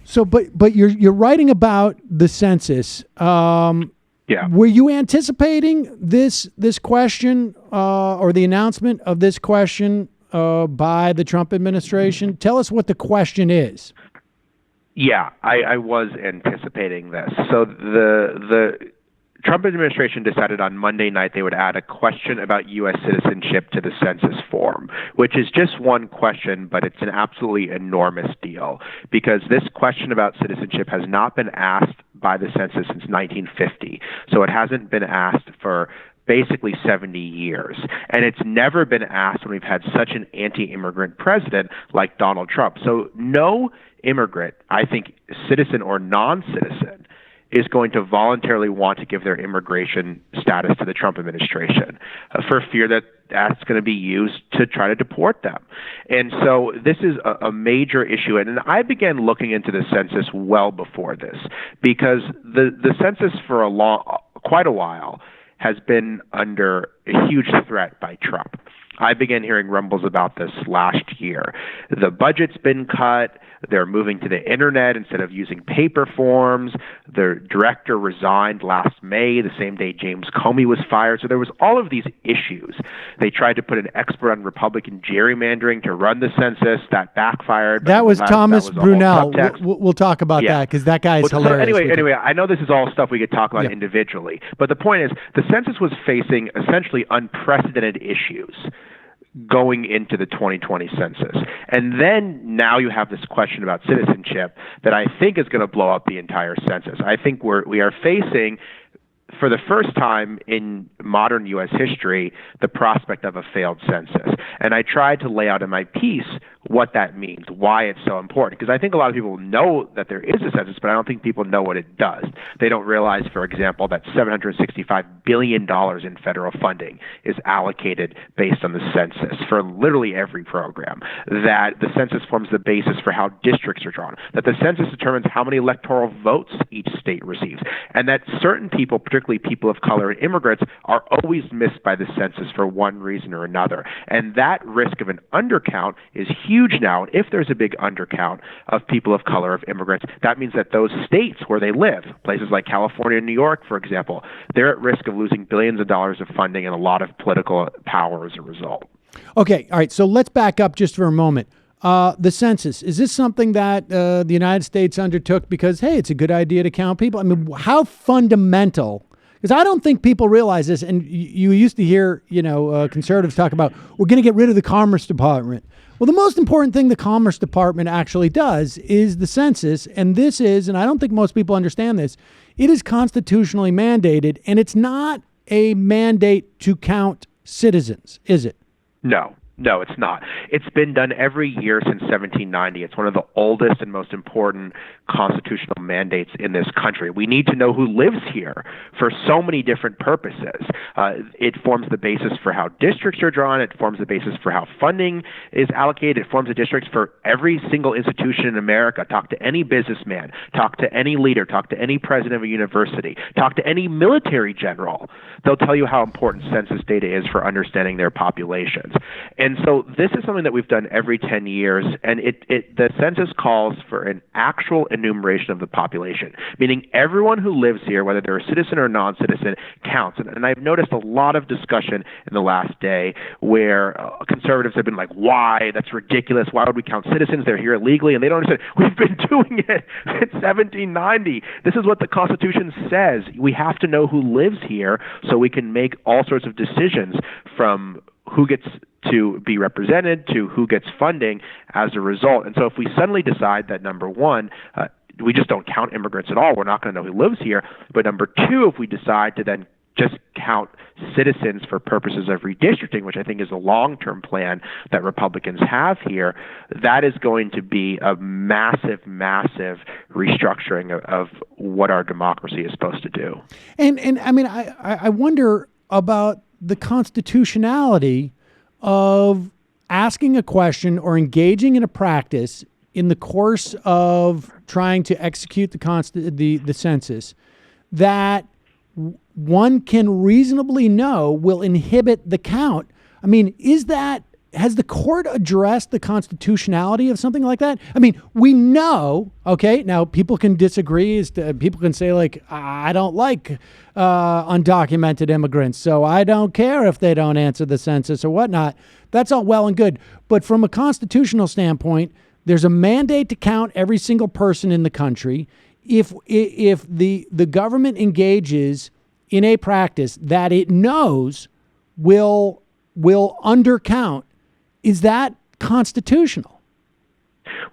So, but you're writing about the census. Yeah. Were you anticipating this question or the announcement of this question by the Trump administration? Tell us what the question is. Yeah, I was anticipating this. So the Trump administration decided on Monday night they would add a question about U.S. citizenship to the census form, which is just one question, but it's an absolutely enormous deal because this question about citizenship has not been asked by the census since 1950. So it hasn't been asked for basically 70 years. And it's never been asked when we've had such an anti-immigrant president like Donald Trump. So no immigrant, I think, citizen or non-citizen, is going to voluntarily want to give their immigration status to the Trump administration for fear that that's going to be used to try to deport them. And so this is a major issue. And I began looking into the census well before this because the census for quite a while has been under a huge threat by Trump. I began hearing rumbles about this last year. The budget's been cut. They're moving to the internet instead of using paper forms. Their director resigned last May, the same day James Comey was fired. So there was all of these issues. They tried to put an expert on Republican gerrymandering to run the census. That backfired. That was Thomas Brunel. We'll talk about that because that guy is hilarious. Anyway, I know this is all stuff we could talk about individually. But the point is the census was facing essentially unprecedented issues going into the 2020 census. And then now you have this question about citizenship that I think is going to blow up the entire census. I think we are facing, for the first time in modern U.S. history, the prospect of a failed census. And I tried to lay out in my piece what that means, why it's so important. Because I think a lot of people know that there is a census, but I don't think people know what it does. They don't realize, for example, that $765 billion in federal funding is allocated based on the census for literally every program, that the census forms the basis for how districts are drawn, that the census determines how many electoral votes each state receives, and that certain people, particularly people of color and immigrants, are always missed by the census for one reason or another. And that risk of an undercount is huge now. And if there's a big undercount of people of color, of immigrants, that means that those states where they live, places like California and New York, for example, they're at risk of losing billions of dollars of funding and a lot of political power as a result. Okay. All right. So let's back up just for a moment. The census, is this something that the United States undertook because, hey, it's a good idea to count people? I mean, how fundamental? Because I don't think people realize this. And you used to hear, conservatives talk about, we're going to get rid of the Commerce Department. Well, the most important thing the Commerce Department actually does is the census. And this is, and I don't think most people understand this, it is constitutionally mandated. And it's not a mandate to count citizens, is it? No, it's not. It's been done every year since 1790. It's one of the oldest and most important constitutional mandates in this country. We need to know who lives here for so many different purposes. It forms the basis for how districts are drawn. It forms the basis for how funding is allocated. It forms the districts for every single institution in America. Talk to any businessman. Talk to any leader. Talk to any president of a university. Talk to any military general. They'll tell you how important census data is for understanding their populations. And so this is something that we've done every 10 years, and the census calls for an actual enumeration of the population, meaning everyone who lives here, whether they're a citizen or non-citizen, counts. And I've noticed a lot of discussion in the last day where conservatives have been like, why? That's ridiculous. Why would we count citizens? They're here illegally. And they don't understand. We've been doing it since 1790. This is what the Constitution says. We have to know who lives here so we can make all sorts of decisions, from who gets to be represented to who gets funding as a result. And so if we suddenly decide that, number one, we just don't count immigrants at all, we're not going to know who lives here. But number two, if we decide to then just count citizens for purposes of redistricting, which I think is a long-term plan that Republicans have here, that is going to be a massive, massive restructuring of what our democracy is supposed to do. And I mean, I wonder about the constitutionality of asking a question or engaging in a practice in the course of trying to execute the census that one can reasonably know will inhibit the count. I mean, is that has the court addressed the constitutionality of something like that? I mean, we know, okay, now people can disagree. People can say, like, I don't like undocumented immigrants, so I don't care if they don't answer the census or whatnot. That's all well and good. But from a constitutional standpoint, there's a mandate to count every single person in the country. If the government engages in a practice that it knows will undercount, is that constitutional?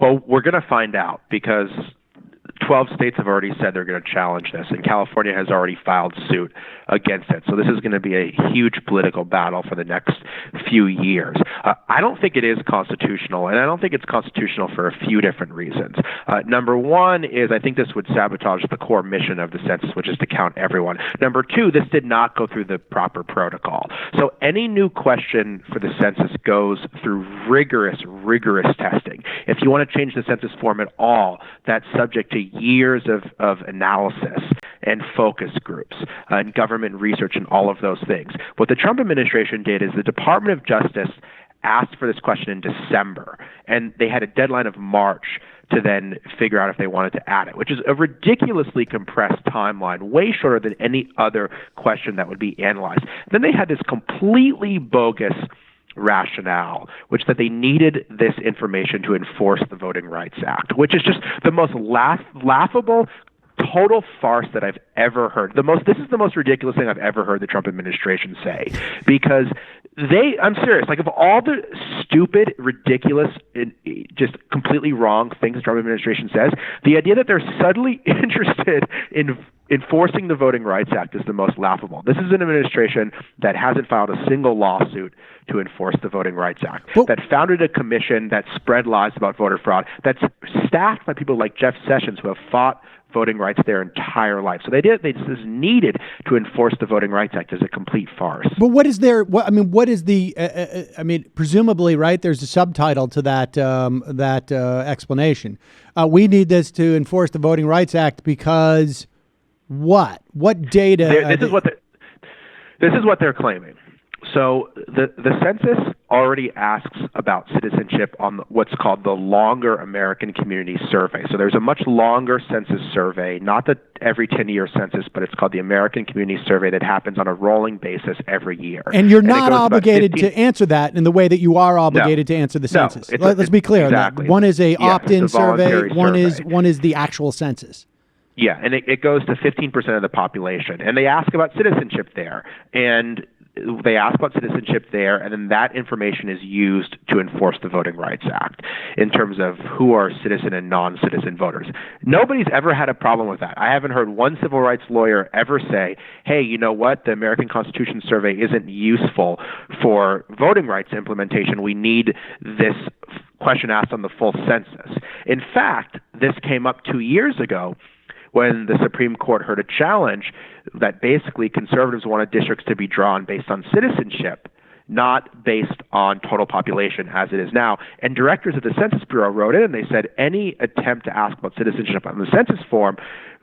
Well, we're going to find out because 12 states have already said they're going to challenge this, and California has already filed suit against it. So this is going to be a huge political battle for the next few years. I don't think it is constitutional, and I don't think it's constitutional for a few different reasons. Number one is I think this would sabotage the core mission of the census, which is to count everyone. Number two, this did not go through the proper protocol. So any new question for the census goes through rigorous testing. If you want to change the census form at all, that's subject to years of analysis and focus groups and government research and all of those things. What the Trump administration did is the Department of Justice asked for this question in December, and they had a deadline of March to then figure out if they wanted to add it, which is a ridiculously compressed timeline, way shorter than any other question that would be analyzed. Then they had this completely bogus rationale, which that they needed this information to enforce the Voting Rights Act, which is just the most laughable, total farce that I've ever heard. This is the most ridiculous thing I've ever heard the Trump administration say, because I'm serious, like of all the stupid, ridiculous, just completely wrong things the Trump administration says, the idea that they're suddenly interested in enforcing the Voting Rights Act is the most laughable. This is an administration that hasn't filed a single lawsuit to enforce the Voting Rights Act, that founded a commission that spread lies about voter fraud, that's staffed by people like Jeff Sessions who have fought voting rights their entire life. So they just needed to enforce the Voting Rights Act as a complete farce. But what is the presumably, right, there's a subtitle to that explanation. We need this to enforce the Voting Rights Act because what data? This is what they're claiming. So the census already asks about citizenship on what's called the longer American Community Survey. So there's a much longer census survey, not the every 10-year census, but it's called the American Community Survey that happens on a rolling basis every year. And you're not obligated to answer that in the way that you are obligated to answer the census. Let's be clear. Exactly. One is a opt-in survey. One survey. is the actual census. Yeah, and it goes to 15% of the population. And they ask about citizenship there. And they ask about citizenship there, and then that information is used to enforce the Voting Rights Act in terms of who are citizen and non-citizen voters. Nobody's ever had a problem with that. I haven't heard one civil rights lawyer ever say, hey, you know what, the American Constitution Survey isn't useful for voting rights implementation. We need this question asked on the full census. In fact, this came up 2 years ago when the Supreme Court heard a challenge that basically conservatives wanted districts to be drawn based on citizenship, not based on total population as it is now. And directors of the Census Bureau wrote in and they said any attempt to ask about citizenship on the census form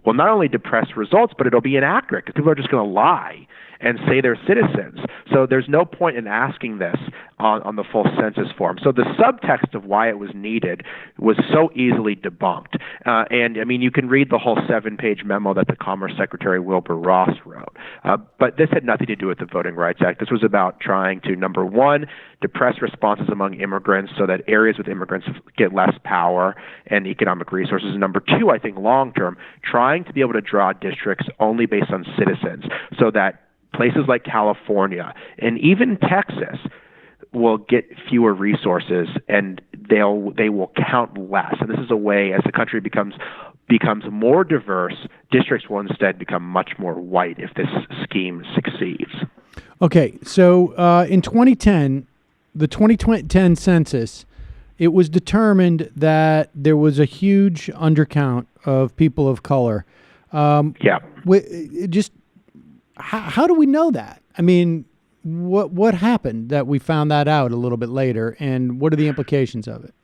will not only depress results, but it'll be inaccurate because people are just going to lie and say they're citizens. So there's no point in asking this on the full census form. So the subtext of why it was needed was so easily debunked. And I mean, you can read the whole 7-page memo that the Commerce Secretary Wilbur Ross wrote. But this had nothing to do with the Voting Rights Act. This was about trying to, number one, depress responses among immigrants so that areas with immigrants get less power and economic resources. And number two, I think long-term, trying to be able to draw districts only based on citizens so that places like California and even Texas will get fewer resources and they will count less. And this is a way, as the country becomes more diverse, districts will instead become much more white if this scheme succeeds. Okay, so in 2010, the 2010 census, it was determined that there was a huge undercount of people of color. How do we know that? I mean, what happened that we found that out a little bit later, and what are the implications of it?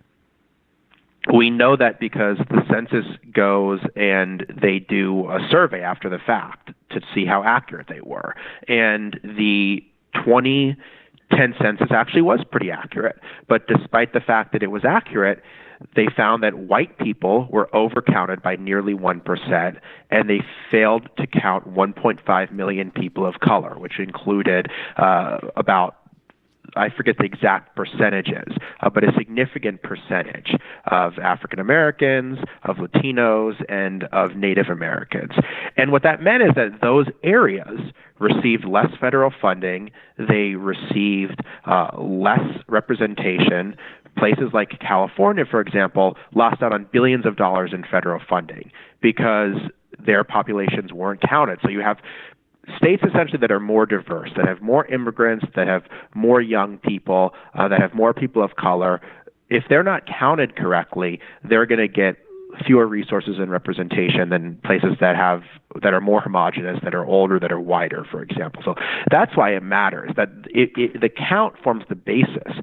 We know that because the census goes and they do a survey after the fact to see how accurate they were. And the 2010 census actually was pretty accurate. But despite the fact that it was accurate, they found that white people were overcounted by nearly 1%, and they failed to count 1.5 million people of color, which included about, I forget the exact percentages, but a significant percentage of African Americans, of Latinos, and of Native Americans. And what that meant is that those areas received less federal funding, they received less representation. Places like California, for example, lost out on billions of dollars in federal funding because their populations weren't counted. So you have states essentially that are more diverse, that have more immigrants, that have more young people, that have more people of color. If they're not counted correctly, they're going to get fewer resources and representation than places that are more homogenous, that are older, that are whiter, for example. So that's why it matters, that the count forms the basis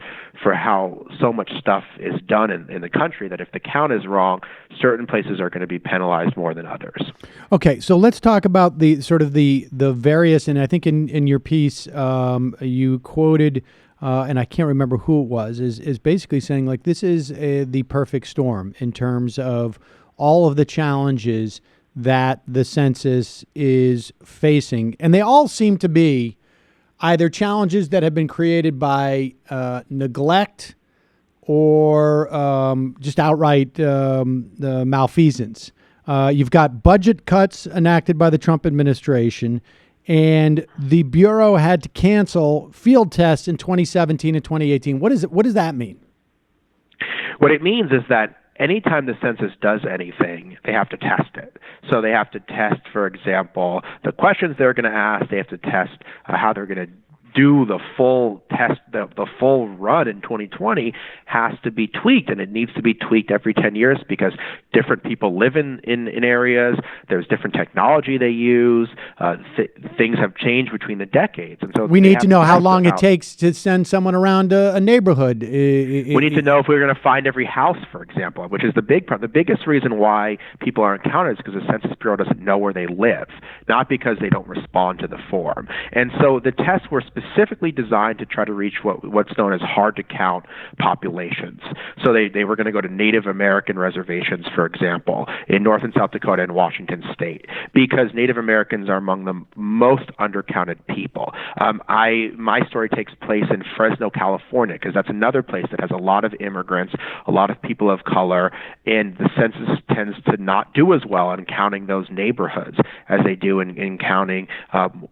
for how so much stuff is done in the country, that if the count is wrong, certain places are going to be penalized more than others. Okay, so let's talk about the sort of the various, and I think in your piece you quoted and I can't remember who it was, is basically saying like this is the perfect storm in terms of all of the challenges that the census is facing. And they all seem to be either challenges that have been created by neglect or just outright malfeasance. You've got budget cuts enacted by the Trump administration, and the Bureau had to cancel field tests in 2017 and 2018. What does that mean? What it means is that anytime the census does anything, they have to test it. So they have to test, for example, the questions they're going to ask. They have to test how they're going to do the full test. The full run in 2020 has to be tweaked, and it needs to be tweaked every 10 years because different people live in areas. There's different technology they use. Things have changed between the decades, and so we need to know how long it takes to send someone around a neighborhood. We need to know if we're going to find every house, for example, which is the big problem. The biggest reason why people aren't counted is because the Census Bureau doesn't know where they live, not because they don't respond to the form. And so the tests were specifically designed to try to reach what's known as hard-to-count populations. So they were going to go to Native American reservations, for example, in North and South Dakota and Washington State, because Native Americans are among the most undercounted people. My story takes place in Fresno, California, because that's another place that has a lot of immigrants, a lot of people of color, and the census tends to not do as well in counting those neighborhoods as they do in counting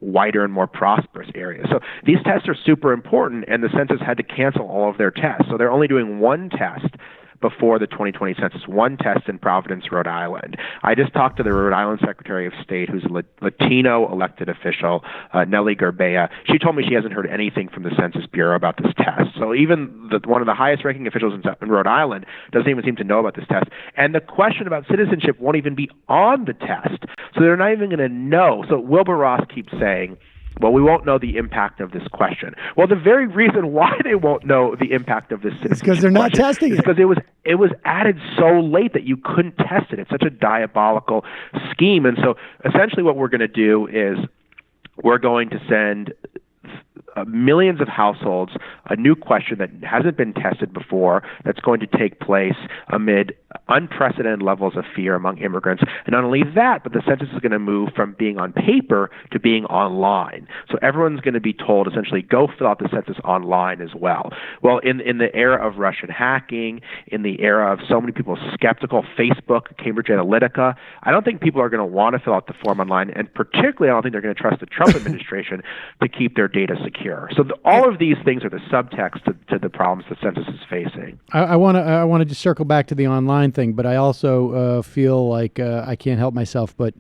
whiter and more prosperous areas. So these tests are super important, and the census had to cancel all of their tests. So they're only doing one test before the 2020 census, one test in Providence, Rhode Island. I just talked to the Rhode Island Secretary of State, who's a Latino elected official, Nellie Gorbea. She told me she hasn't heard anything from the Census Bureau about this test. So even one of the highest ranking officials in Rhode Island doesn't even seem to know about this test. And the question about citizenship won't even be on the test. So they're not even going to know. So Wilbur Ross keeps saying, well, we won't know the impact of this question. Well, the very reason why they won't know the impact of this citizenship is because they're not testing it. Because it was added so late that you couldn't test it. It's such a diabolical scheme. And so essentially what we're going to do is we're going to send millions of households a new question that hasn't been tested before, that's going to take place amid unprecedented levels of fear among immigrants. And not only that, but the census is going to move from being on paper to being online. So everyone's going to be told essentially go fill out the census online as well. Well, in the era of Russian hacking, in the era of so many people skeptical, Facebook, Cambridge Analytica, I don't think people are going to want to fill out the form online, and particularly I don't think they're going to trust the Trump administration to keep their data secure. So all of these things are the subtext to the problems the census is facing. I want to just circle back to the online thing, but I also feel like I can't help myself but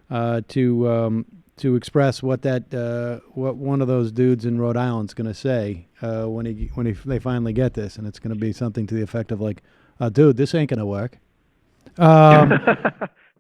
to express what one of those dudes in Rhode Island's going to say when they finally get this, and it's going to be something to the effect of like, "Dude, this ain't going to work."